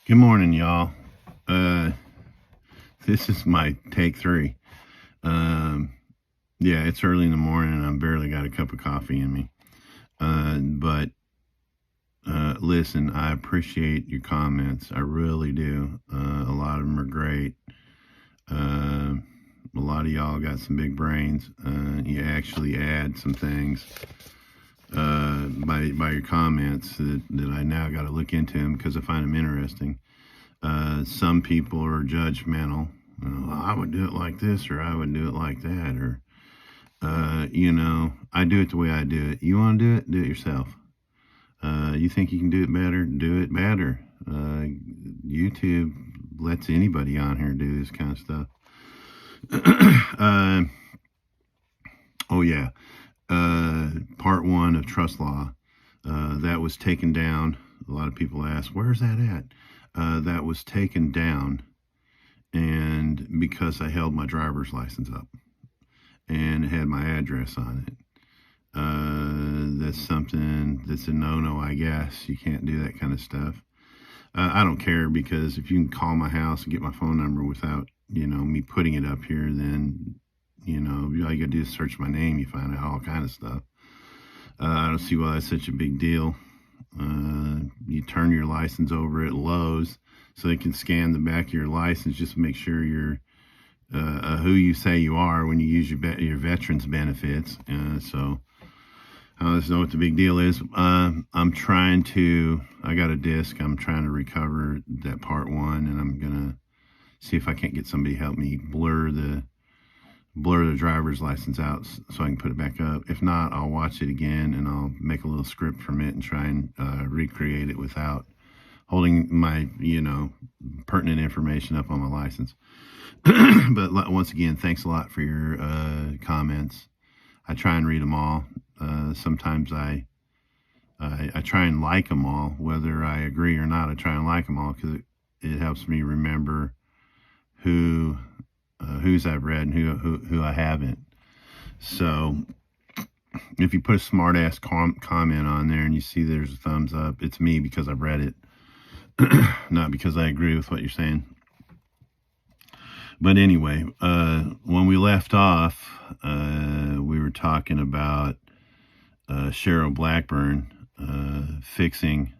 Good morning, y'all. This is my take 3. Yeah, it's early in the morning and I've barely got a cup of coffee in me. But listen, I appreciate your comments. I really do. A lot of them are great. A lot of y'all got some big brains. You actually add some things by your comments that I now got to look into them because I find them interesting. Some people are judgmental. I would do it like this, or I would do it like that, or I do it the way I do it. You want to do it? Do it yourself. You think you can do it better? Do it better. YouTube lets anybody on here do this kind of stuff. Oh yeah. Part 1 of trust law, that was taken down. A lot of people ask, where's that at? That was taken down, and because I held my driver's license up and it had my address on it. That's something that's a no-no, I guess. You can't do that kind of stuff. I don't care, because if you can call my house and get my phone number without, me putting it up here, then, all you gotta do is search my name. You find out all kind of stuff. I don't see why that's such a big deal. You turn your license over at Lowe's so they can scan the back of your license just to make sure you're who you say you are when you use your veterans benefits. So I don't know what the big deal is. I got a disc. I'm trying to recover that part 1, and I'm gonna see if I can't get somebody to help me blur the driver's license out so I can put it back up. If not, I'll watch it again and I'll make a little script from it and try and recreate it without holding my, pertinent information up on my license. But once again, thanks a lot for your comments. I try and read them all. Sometimes I try and like them all, whether I agree or not. I try and like them all because it helps me remember whose I've read and who I haven't. So if you put a smart ass comment on there and you see there's a thumbs up, it's me because I've read it, not because I agree with what you're saying. But anyway, when we left off, we were talking about Cheryl Blackburn fixing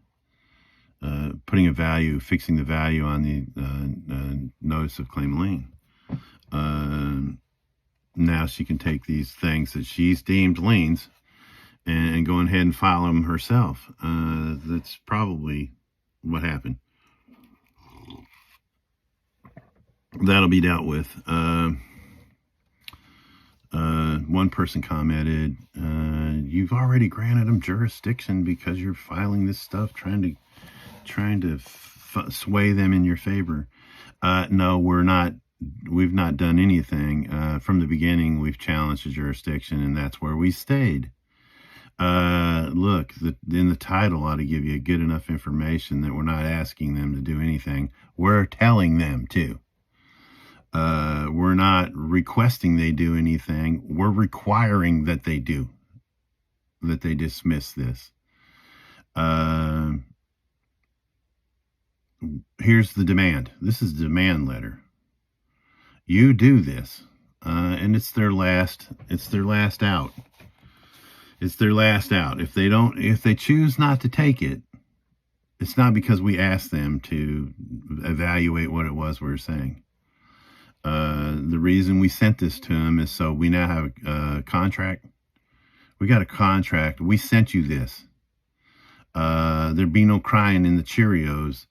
the value on the notice of claim lien. Now she can take these things that she's deemed liens and go ahead and file them herself. That's probably what happened. That'll be dealt with. One person commented, you've already granted them jurisdiction because you're filing this stuff trying to sway them in your favor. No, we're not. We've not done anything. From the beginning, we've challenged the jurisdiction, and that's where we stayed. Look, in the title ought to give you good enough information that we're not asking them to do anything. We're telling them to. We're not requesting they do anything. We're requiring that they do. That they dismiss this. Here's the demand. This is the demand letter. You do this, and it's their last out. It's their last out. If they choose not to take it, it's not because we asked them to evaluate what it was we were saying. The reason we sent this to them is so we now have a contract. We got a contract. We sent you this. There'd be no crying in the Cheerios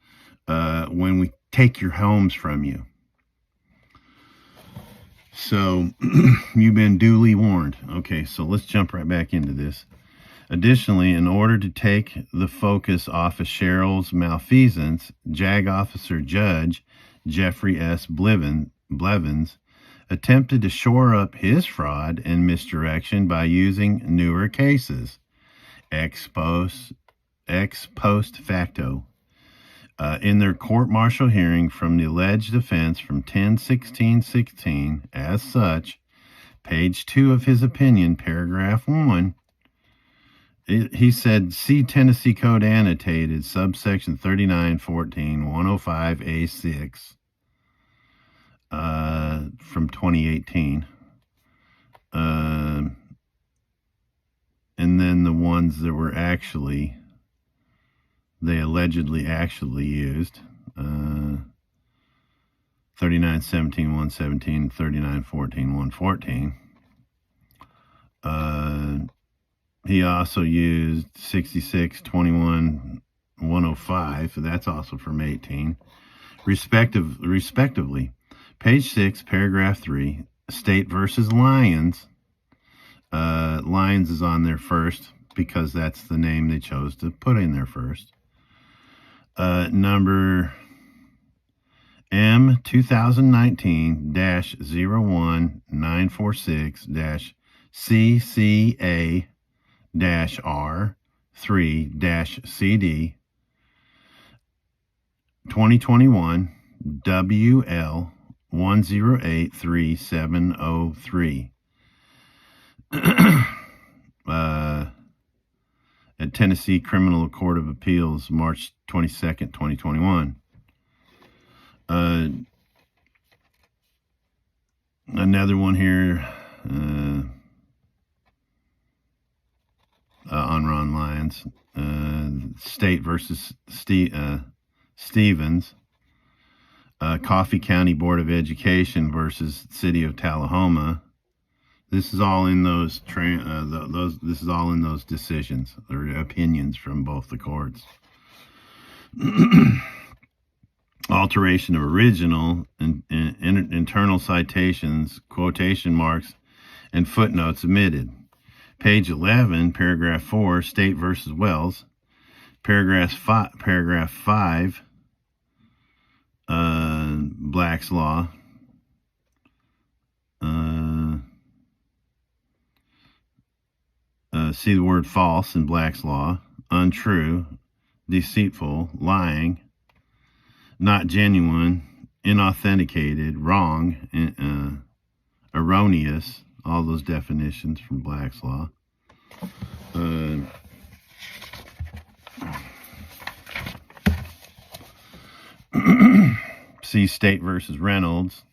when we take your homes from you. So you've been duly warned. Okay, so let's jump right back into this. Additionally, in order to take the focus off of Cheryl's malfeasance, JAG Officer Judge Jeffrey S. Blevins attempted to shore up his fraud and misdirection by using newer cases, ex post facto. In their court-martial hearing from the alleged offense from 10/16/16, as such, page 2 of his opinion, paragraph 1, he said, see Tennessee Code annotated, subsection 3914-105A6 from 2018. And then the ones that were they allegedly actually used, 3917-117, 3914-114. He also used 6621-105. That's also from 18, respectively. Page 6, paragraph 3, State versus Lyons. Lyons is on there first because that's the name they chose to put in there first. Number M 2019-01946-CCA-R3-CD 2021 WL 1083703 at Tennessee Criminal Court of Appeals, March 22nd, 2021. Another one here on Ron Lyons, State versus Stevens, Coffee County Board of Education versus City of Tullahoma. This is all in those This is all in those decisions or opinions from both the courts. Alteration of original and internal citations, quotation marks, and footnotes omitted. Page 11, paragraph 4, State versus Wells. Paragraph 5, Black's Law. See the word false in Black's Law. Untrue, deceitful, lying, not genuine, inauthenticated, wrong, erroneous, all those definitions from Black's Law. See State versus Reynolds.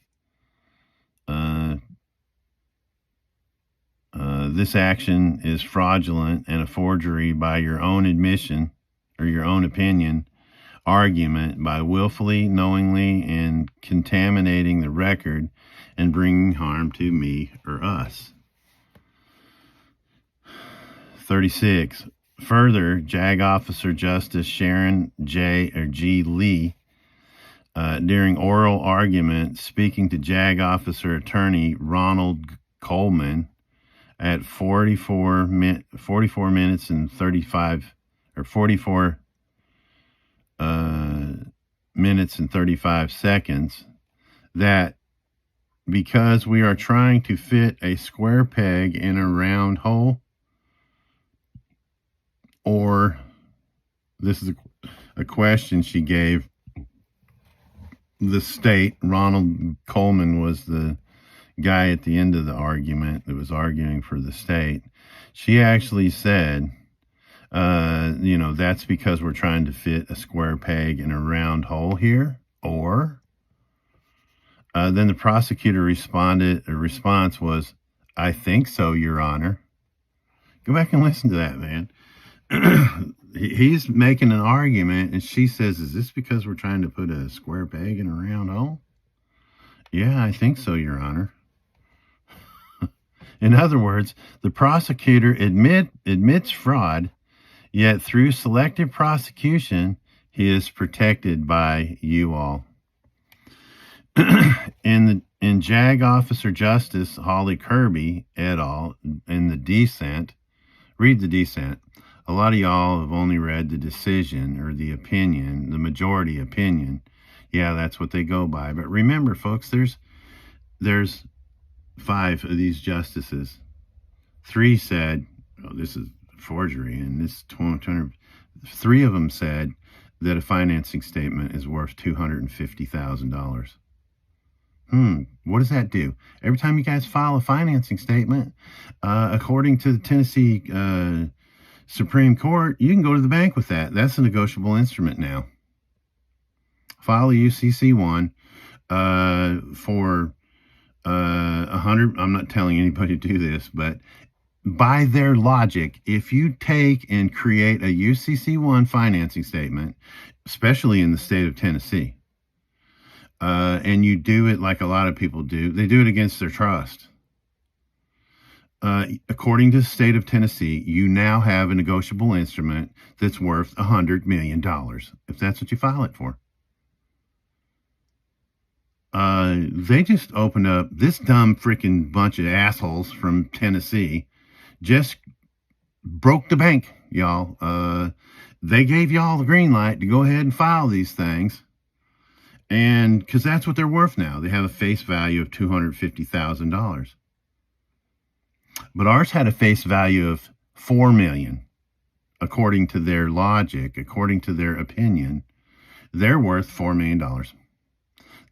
This action is fraudulent and a forgery by your own admission or your own opinion, argument by willfully, knowingly, and contaminating the record and bringing harm to me or us. 36. Further, JAG Officer Justice Sharon G. Lee, during oral argument, speaking to JAG Officer Attorney Ronald Coleman at 44 minutes and 35 or 44 minutes and 35 seconds, that because we are trying to fit a square peg in a round hole, or this is a question she gave the state. Ronald Coleman was the guy at the end of the argument that was arguing for the state. She actually said, that's because we're trying to fit a square peg in a round hole here. Or then the prosecutor response was, I think so, Your Honor. Go back and listen to that, man. He's making an argument, and she says, is this because we're trying to put a square peg in a round hole? Yeah, I think so, Your Honor. In other words, the prosecutor admits fraud, yet through selective prosecution, he is protected by you all. In JAG Officer Justice Holly Kirby et al., in the dissent, read the dissent. A lot of y'all have only read the decision or the opinion, the majority opinion. Yeah, that's what they go by. But remember, folks, there's 5 of these justices. 3 said, oh, this is forgery, and this 200. 3 of them said that a financing statement is worth $250,000. What does that do? Every time you guys file a financing statement, according to the Tennessee Supreme Court, you can go to the bank with that. That's a negotiable instrument now. File a UCC1 for 100. I'm not telling anybody to do this, but by their logic, if you take and create a UCC1 financing statement, especially in the state of Tennessee, and you do it like a lot of people do, they do it against their trust. According to the state of Tennessee, you now have a negotiable instrument that's worth $100 million, if that's what you file it for. They just opened up, this dumb freaking bunch of assholes from Tennessee just broke the bank, y'all. They gave y'all the green light to go ahead and file these things. And because that's what they're worth now. They have a face value of $250,000. But ours had a face value of $4 million. According to their logic, according to their opinion, they're worth $4 million.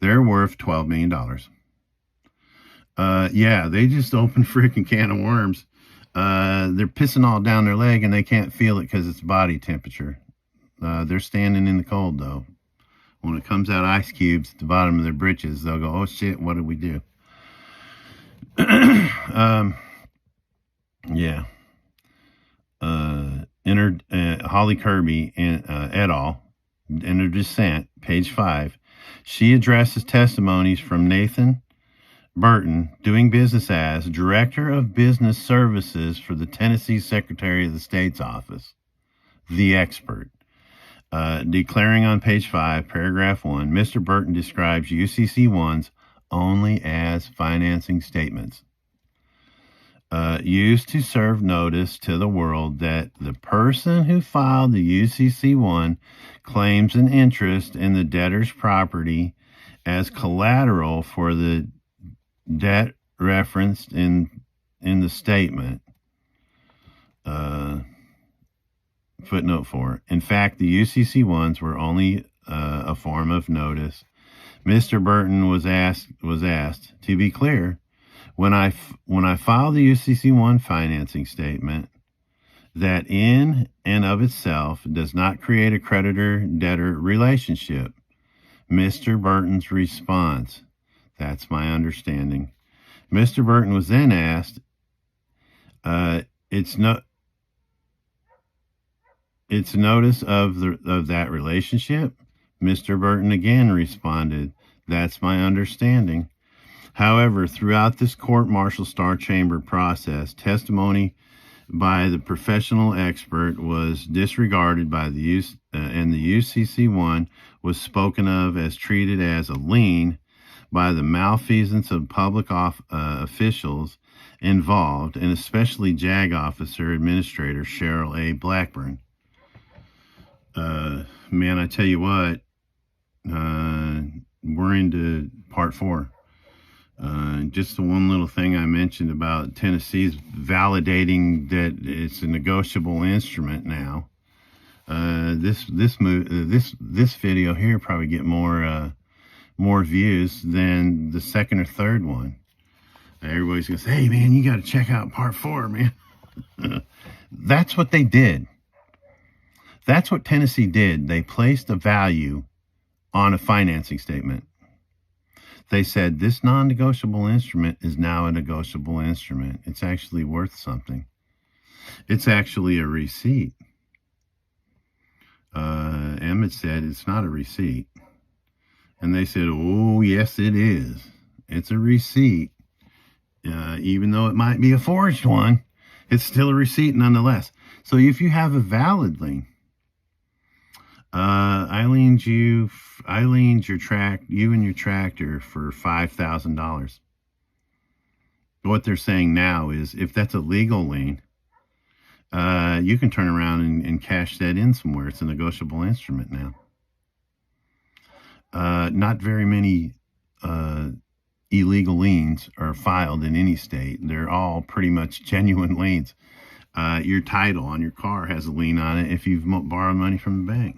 They're worth $12 million. Yeah, they just opened freaking can of worms. They're pissing all down their leg and they can't feel it because it's body temperature. They're standing in the cold though. When it comes out ice cubes at the bottom of their britches, they'll go, oh shit, what did we do? Yeah. Entered Holly Kirby et al. In her dissent, page 5. She addresses testimonies from Nathan Burton, doing business as Director of Business Services for the Tennessee Secretary of the State's Office, the expert. Declaring on page 5, paragraph 1, Mr. Burton describes UCC1s only as financing statements. Used to serve notice to the world that the person who filed the UCC1 claims an interest in the debtor's property as collateral for the debt referenced in the statement. Footnote 4. In fact, the UCC1s were only a form of notice. Mr. Burton was asked, to be clear, when I file the UCC1 financing statement, that in and of itself does not create a creditor-debtor relationship. Mr. Burton's response, that's my understanding. Mr. Burton was then asked, it's notice of that relationship. Mr. Burton again responded, that's my understanding. However, throughout this court-martial Star Chamber process, testimony by the professional expert was disregarded by the and the UCC1 was spoken of as treated as a lien by the malfeasance of public officials involved, and especially JAG officer administrator Cheryl A. Blackburn. Man, I tell you what, we're into part 4. Just the one little thing I mentioned about Tennessee's validating that it's a negotiable instrument now. This video here probably get more views than the second or third one. Everybody's gonna say, "Hey man, you got to check out part 4, man." That's what they did. That's what Tennessee did. They placed a value on a financing statement. They said this non-negotiable instrument is now a negotiable instrument. It's actually worth something. It's actually a receipt. Emmett said it's not a receipt. And they said, oh, yes, it is. It's a receipt. Even though it might be a forged one, it's still a receipt nonetheless. So if you have a valid lien, I liened you and your tractor for $5,000. What they're saying now is if that's a legal lien, you can turn around and cash that in somewhere. It's a negotiable instrument now. Not very many illegal liens are filed in any state. They're all pretty much genuine liens. Your title on your car has a lien on it if you've borrowed money from the bank.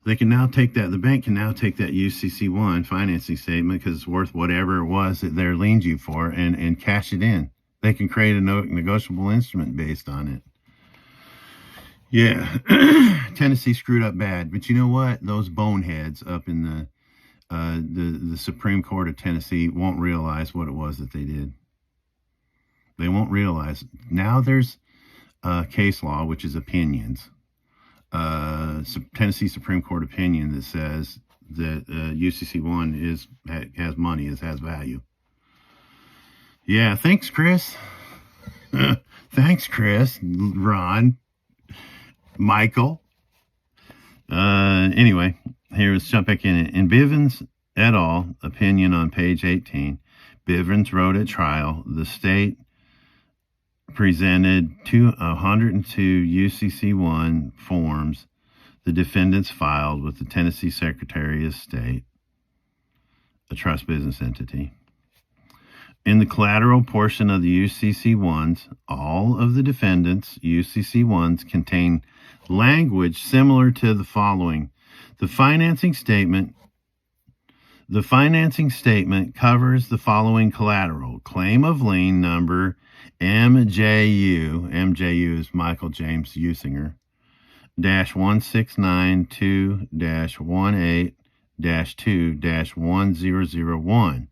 They can now take that, the bank can now take that UCC1 financing statement because it's worth whatever it was that they're liened you for and cash it in. They can create a negotiable instrument based on it. Yeah, Tennessee screwed up bad, but you know what? Those boneheads up in the Supreme Court of Tennessee won't realize what it was that they did. They won't realize. Now there's case law, which is opinions. Tennessee Supreme Court opinion that says that UCC1 has money, has value. Yeah, thanks, Chris. Thanks, Chris, Ron, Michael. Anyway, let's jump back in. In Bivens et al. Opinion on page 18, Bivens wrote at trial, the state presented 102 UCC1 forms the defendants filed with the Tennessee Secretary of State, a trust business entity. In the collateral portion of the UCC1s, all of the defendants' UCC1s contain language similar to the following. The financing statement covers the following collateral. Claim of lien number MJU. MJU is Michael James Usinger. -1692-18-2-1001.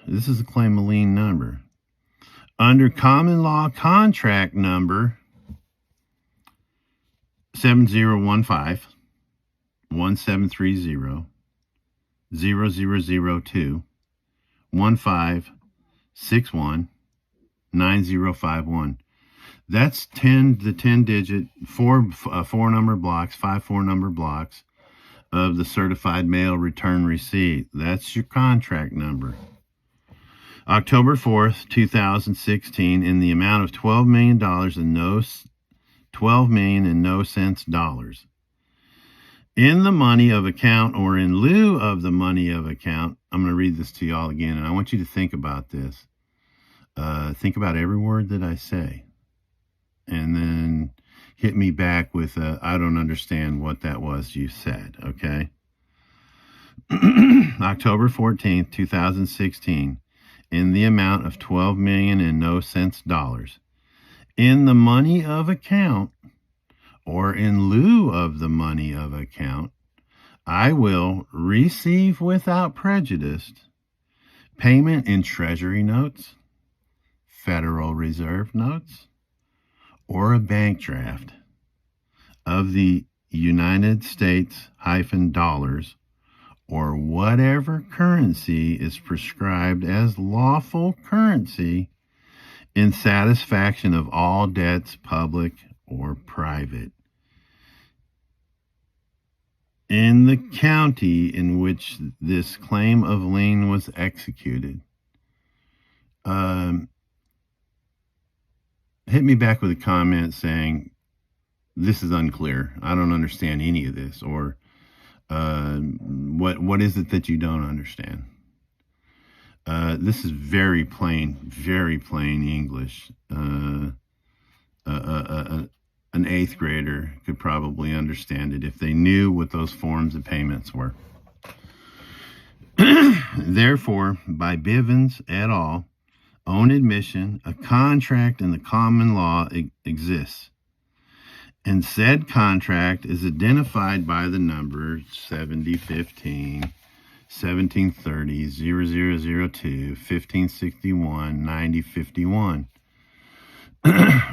This is a claim of lien number. Under common law contract number 7015 1730 0002 1561 9051. That's 10 digit, four number blocks, 5 4-number blocks of the certified mail return receipt. That's your contract number. October 4th, 2016, in the amount of $12 million and no cents dollars. In the money of account or in lieu of the money of account. I'm going to read this to y'all again, and I want you to think about this. Think about every word that I say. And then hit me back with I don't understand what that was you said, okay? October 14th, 2016, in the amount of $12 million and no cents dollars. In the money of account or in lieu of the money of account, I will receive without prejudice payment in Treasury notes, Federal Reserve notes, or a bank draft of the United States dollars or whatever currency is prescribed as lawful currency in satisfaction of all debts, public or private, in the county in which this claim of lien was executed. Hit me back with a comment saying, this is unclear. I don't understand any of this. Or what is it that you don't understand? This is very plain English. An 8th grader could probably understand it if they knew what those forms of payments were. Therefore, by Bivens et al., own admission, a contract in the common law exists, and said contract is identified by the number 7015, 1730, 0002, 1561, 9051,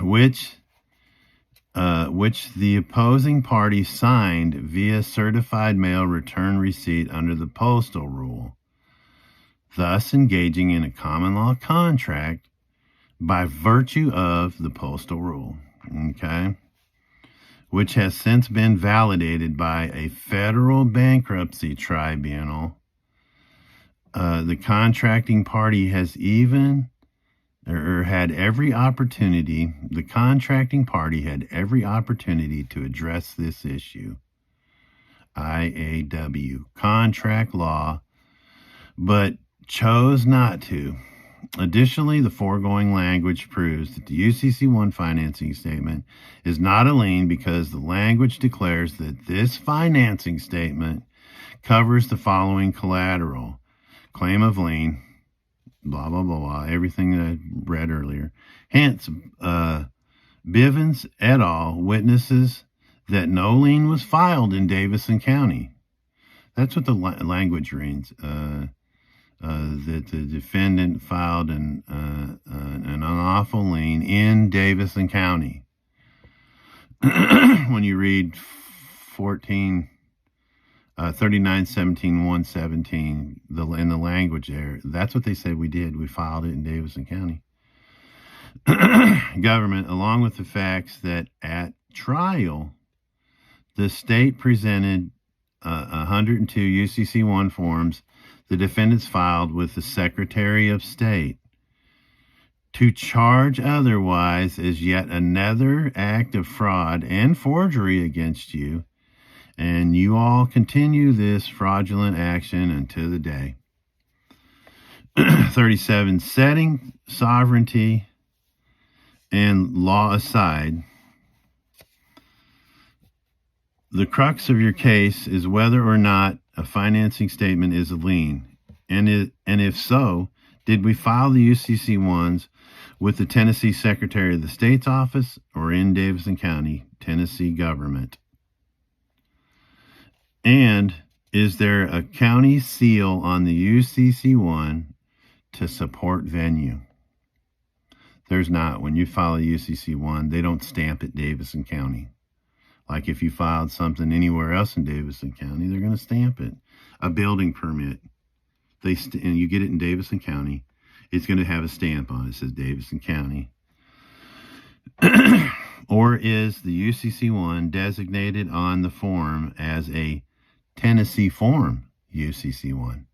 which the opposing party signed via certified mail return receipt under the postal rule, thus engaging in a common law contract by virtue of the postal rule, okay, which has since been validated by a federal bankruptcy tribunal. The contracting party has had every opportunity to address this issue, IAW, contract law, but chose not to. Additionally, the foregoing language proves that the UCC1 financing statement is not a lien because the language declares that this financing statement covers the following collateral: claim of lien, blah, blah, blah, blah, everything that I read earlier. Hence, Bivens et al. Witnesses that no lien was filed in Davidson County. That's what the language reads. That the defendant filed an unlawful lien in Davidson County. When you read 3917-117, in the language there, that's what they said we did. We filed it in Davidson County. Government, along with the facts that at trial, the state presented 102 UCC-1 forms the defendants filed with the Secretary of State. To charge otherwise is yet another act of fraud and forgery against you, and you all continue this fraudulent action until the day. 37. Setting sovereignty and law aside, the crux of your case is whether or not a financing statement is a lien, and if so, did we file the UCC-1s with the Tennessee Secretary of the State's office or in Davidson County, Tennessee government? And is there a county seal on the UCC-1 to support venue? There's not. When you file a UCC-1, they don't stamp it Davidson County. Like if you filed something anywhere else in Davidson County, they're going to stamp it. A building permit, and you get it in Davidson County, it's going to have a stamp on it. It says Davidson County. Or is the UCC-1 designated on the form as a Tennessee form UCC-1?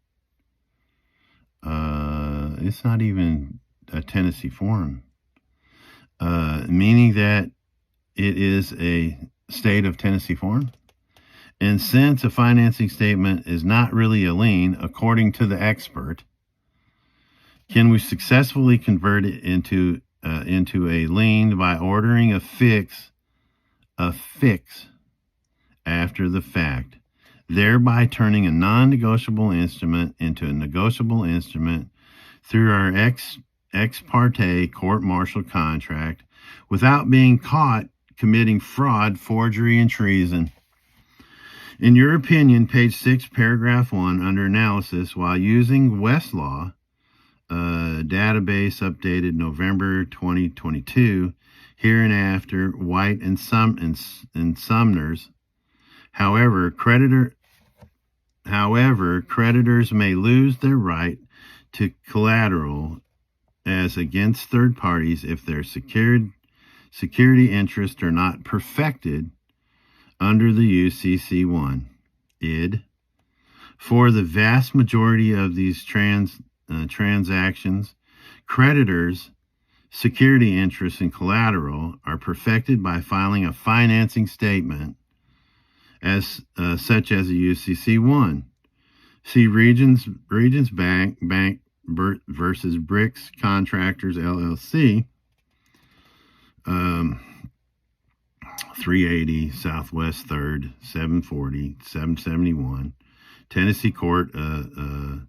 It's not even a Tennessee form, meaning that it is a state of Tennessee form. And since a financing statement is not really a lien, according to the expert, can we successfully convert it into a lien by ordering a fix after the fact, thereby turning a non-negotiable instrument into a negotiable instrument through our ex parte court-martial contract without being caught committing fraud, forgery, and treason? In your opinion, page 6, paragraph 1, under analysis, while using Westlaw, database updated November 2022, hereinafter, White and Sumner's, however, creditors may lose their right to collateral as against third parties if their security interests are not perfected under the UCC-1 id. For the vast majority of these transactions, creditors' security interests and collateral are perfected by filing a financing statement as such as a UCC-1. See Regions Bank versus Bricks Contractors LLC, 380 Southwest 3rd, 740, 771, Tennessee Court of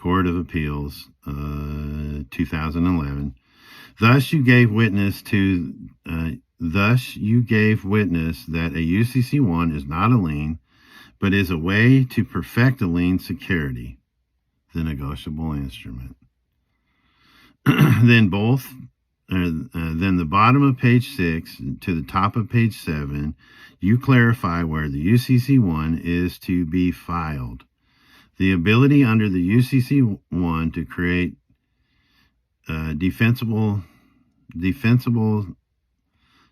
Appeals, 2011. Thus you gave witness that a UCC-1 is not a lien, but is a way to perfect a lien security, the negotiable instrument. Then the bottom of page 6 to the top of page 7, you clarify where the UCC-1 is to be filed. The ability under the UCC-1 to create defensible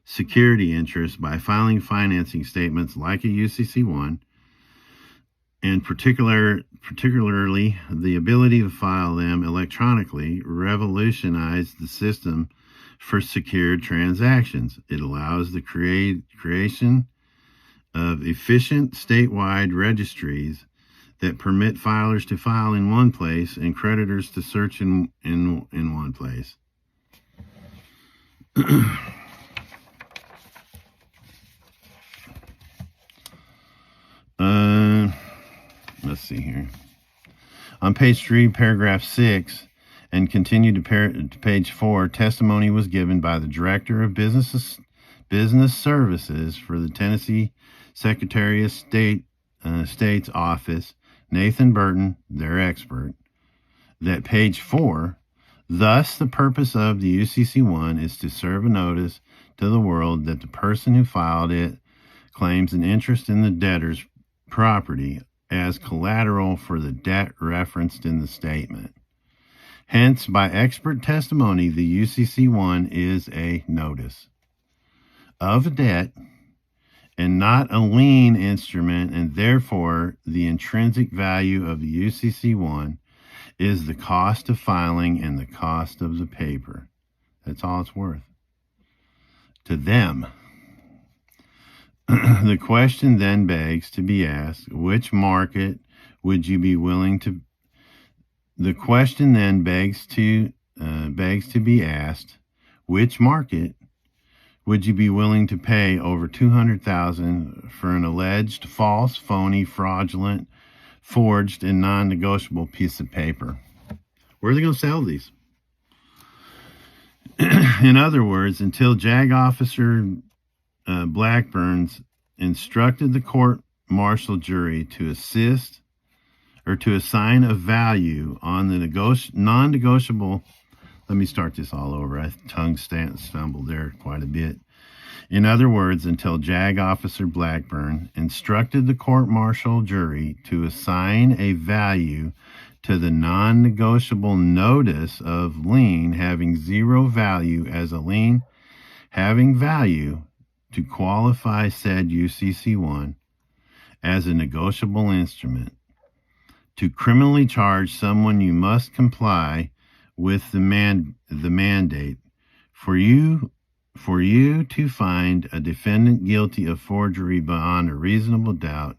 security interests by filing financing statements like a UCC-1, and particularly the ability to file them electronically, revolutionized the system for secured transactions. It allows the creation of efficient statewide registries that permit filers to file in one place and creditors to search in one place. Let's see here. On page 3, paragraph 6, and continue to page 4, testimony was given by the Director of Business Services for the Tennessee Secretary of State's Office, Nathan Burton, their expert, that page 4, thus the purpose of the UCC-1 is to serve a notice to the world that the person who filed it claims an interest in the debtor's property as collateral for the debt referenced in the statement. Hence, by expert testimony, the UCC-1 is a notice of a debt and not a lien instrument, and therefore the intrinsic value of the UCC-1 is the cost of filing and the cost of the paper. That's all it's worth to them. The question then begs to be asked, which market would you be willing to... The question then begs to be asked, which market would you be willing to pay over $200,000 for an alleged false, phony, fraudulent, forged, and non-negotiable piece of paper? Where are they going to sell these? In other words, until JAG Officer Blackburn's instructed the court-martial jury to assist or to assign a value on the non-negotiable. Let me start this all over. I tongue stumbled there quite a bit. In other words, until JAG Officer Blackburn instructed the court-martial jury to assign a value to the non-negotiable notice of lien having zero value as a lien having value to qualify said UCC-1 as a negotiable instrument. To criminally charge someone, you must comply with the mandate. For you to find a defendant guilty of forgery beyond a reasonable doubt,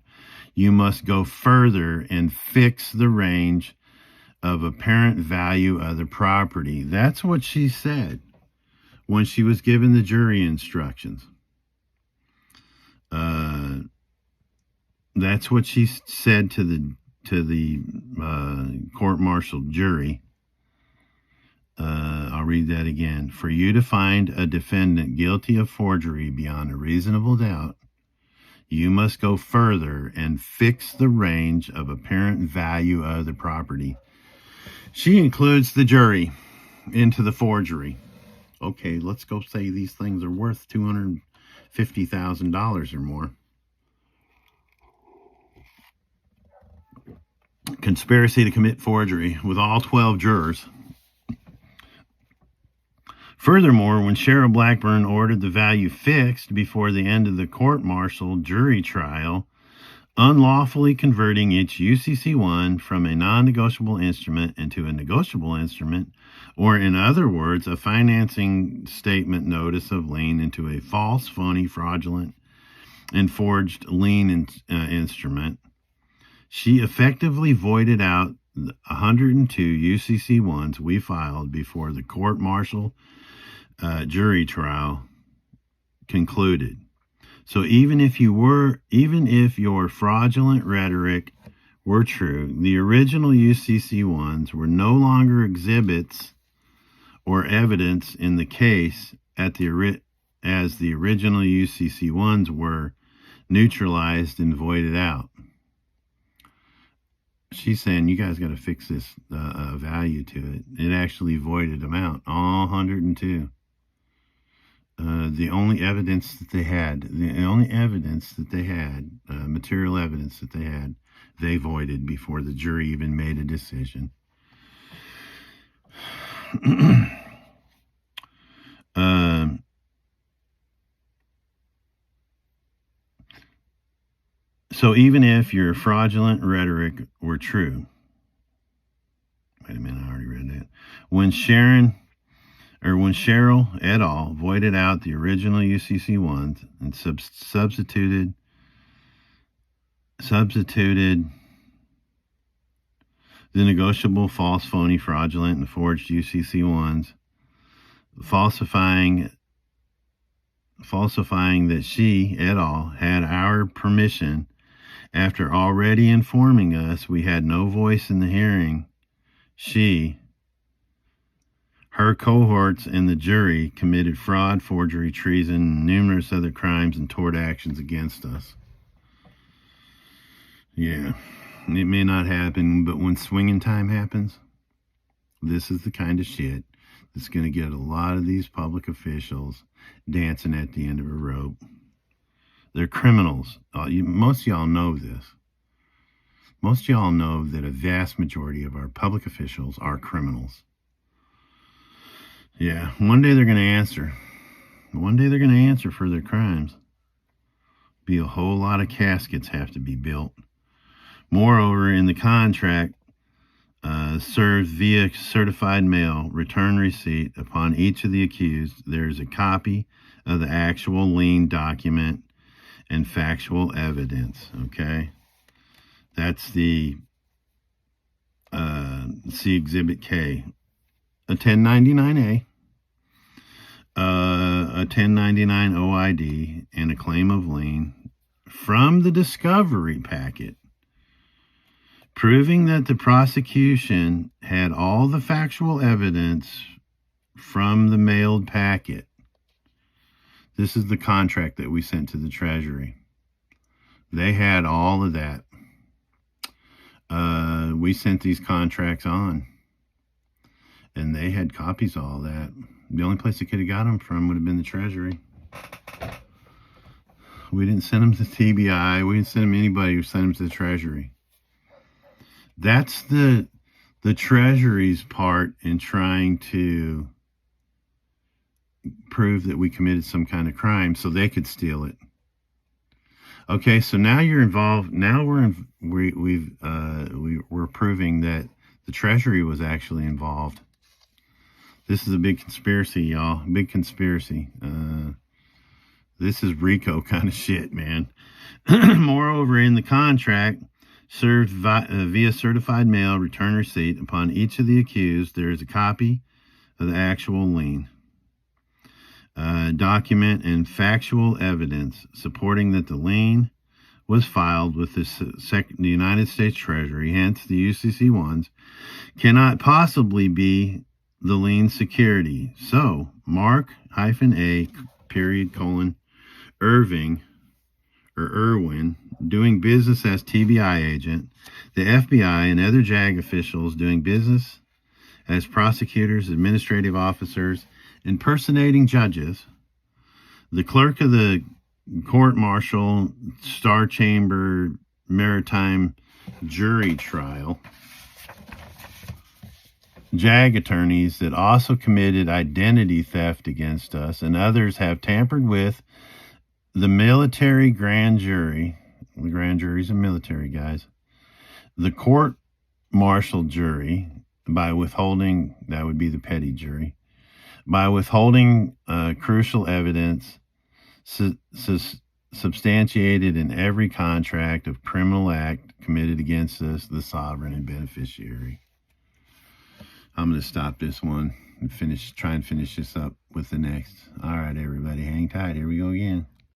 you must go further and fix the range of apparent value of the property. That's what she said when she was given the jury instructions. That's what she said to the court-martial jury. I'll read that again. For you to find a defendant guilty of forgery beyond a reasonable doubt, you must go further and fix the range of apparent value of the property. She includes the jury into the forgery. Okay, let's go say these things are worth $250,000 or more. Conspiracy to commit forgery with all 12 jurors. Furthermore, when Cheryl Blackburn ordered the value fixed before the end of the court-martial jury trial, unlawfully converting each UCC-1 from a non-negotiable instrument into a negotiable instrument, or in other words, a financing statement notice of lien into a false, phony, fraudulent, and forged lien instrument, she effectively voided out the 102 UCC-1s we filed before the court-martial jury trial concluded. So even if your fraudulent rhetoric were true, the original UCC-1s were no longer exhibits or evidence in the case as the original UCC-1s were neutralized and voided out. She's saying you guys got to fix this value to it. It actually voided them out, all 102. The only evidence that they had, material evidence that they had, they voided before the jury even made a decision. So even if your fraudulent rhetoric were true, wait a minute, I already read that. When Cheryl et al. Voided out the original UCC-1s and substituted the negotiable, false, phony, fraudulent, and forged UCC-1s, falsifying that she et al. Had our permission after already informing us we had no voice in the hearing, she Her cohorts and the jury committed fraud, forgery, treason, and numerous other crimes and tort actions against us. Yeah, it may not happen, but when swinging time happens, this is the kind of shit that's going to get a lot of these public officials dancing at the end of a rope. They're criminals. Most of y'all know this. Most of y'all know that a vast majority of our public officials are criminals. Yeah, one day they're going to answer. One day they're going to answer for their crimes. Be a whole lot of caskets have to be built. Moreover, in the contract, served via certified mail, return receipt upon each of the accused, there is a copy of the actual lien document and factual evidence. Okay, that's the see Exhibit K, a 1099A, a 1099 OID, and a claim of lien from the discovery packet, proving that the prosecution had all the factual evidence from the mailed packet. This is the contract that we sent to the Treasury. They had all of that. We sent these contracts on, and they had copies of all that. The only place they could have got them from would have been the Treasury. We didn't send them to TBI. We didn't send them to anybody. We sent them to the Treasury. That's the Treasury's part in trying to prove that we committed some kind of crime so they could steal it. Okay, so now you're involved. Now we're proving that the Treasury was actually involved. This is a big conspiracy, y'all. Big conspiracy. This is RICO kind of shit, man. Moreover, in the contract, served via certified mail, return receipt upon each of the accused, there is a copy of the actual lien, document, and factual evidence supporting that the lien was filed with the United States Treasury. Hence, the UCC ones cannot possibly be the lien security. So, Mark-A, Irving, or Irwin, doing business as TBI agent, the FBI and other JAG officials doing business as prosecutors, administrative officers, impersonating judges, the clerk of the court-martial, Star Chamber Maritime jury trial, JAG attorneys that also committed identity theft against us, and others have tampered with the military grand jury. The grand jury's a military, guys. The court-martial jury by withholding, that would be the petty jury, by withholding crucial evidence substantiated in every contract of criminal act committed against us, the sovereign and beneficiary. I'm going to stop this one and try and finish this up with the next. All right, everybody, hang tight. Here we go again.